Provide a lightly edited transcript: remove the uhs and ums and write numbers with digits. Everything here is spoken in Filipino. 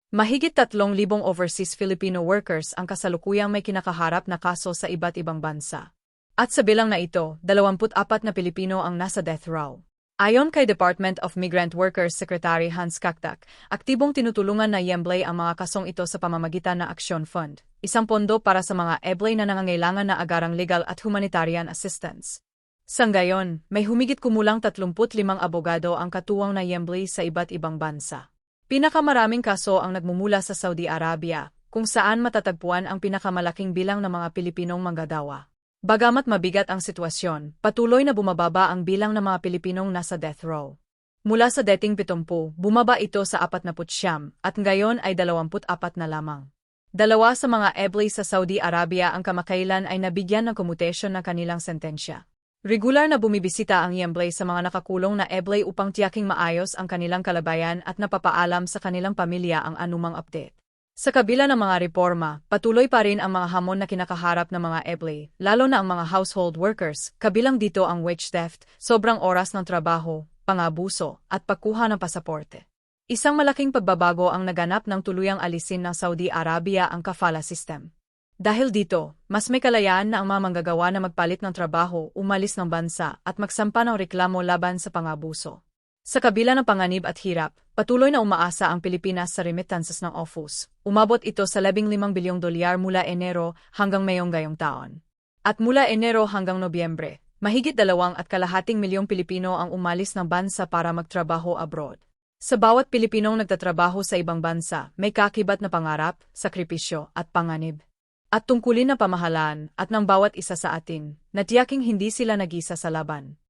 Mahigit 3,000 overseas Filipino workers ang kasalukuyang may kinakaharap na kaso sa iba't ibang bansa. At sa bilang na ito, 24 na Pilipino ang nasa death row. Ayon kay Department of Migrant Workers Secretary Hans Kaktak, aktibong tinutulungan na Yembley ang mga kasong ito sa pamamagitan ng Action Fund, isang pondo para sa mga ebley na nangangailangan na agarang legal at humanitarian assistance. Sa ngayon, may humigit kumulang 35 abogado ang katuwang na Yembley sa iba't ibang bansa. Pinakamaraming kaso ang nagmumula sa Saudi Arabia, kung saan matatagpuan ang pinakamalaking bilang ng mga Pilipinong manggagawa. Bagamat mabigat ang sitwasyon, patuloy na bumababa ang bilang ng mga Pilipinong nasa death row. Mula sa dating 70, bumaba ito sa 49 at ngayon ay 24 na lamang. Dalawa sa mga ebley sa Saudi Arabia ang kamakailan ay nabigyan ng commutation ng kanilang sentensya. Regular na bumibisita ang Yembley sa mga nakakulong na ebley upang tiyaking maayos ang kanilang kalabayan at napapaalam sa kanilang pamilya ang anumang update. Sa kabila ng mga reforma, patuloy pa rin ang mga hamon na kinakaharap ng mga ebley, lalo na ang mga household workers, kabilang dito ang wage theft, sobrang oras ng trabaho, pangabuso, at pagkuha ng pasaporte. Isang malaking pagbabago ang naganap ng tuluyang alisin ng Saudi Arabia ang kafala system. Dahil dito, mas may kalayaan na ang mga manggagawa na magpalit ng trabaho, umalis ng bansa at magsampa ng reklamo laban sa pangabuso. Sa kabila ng panganib at hirap, patuloy na umaasa ang Pilipinas sa remittances ng OFUS. Umabot ito sa $15 bilyong mula Enero hanggang Mayong gayong taon. At mula Enero hanggang Nobyembre, mahigit 2.5 milyong Pilipino ang umalis ng bansa para magtrabaho abroad. Sa bawat Pilipinong nagtatrabaho sa ibang bansa, may kakibat na pangarap, sakripisyo at panganib. At tungkulin na pamahalaan at ng bawat isa sa atin, na tiyaking hindi sila nag-isa sa laban.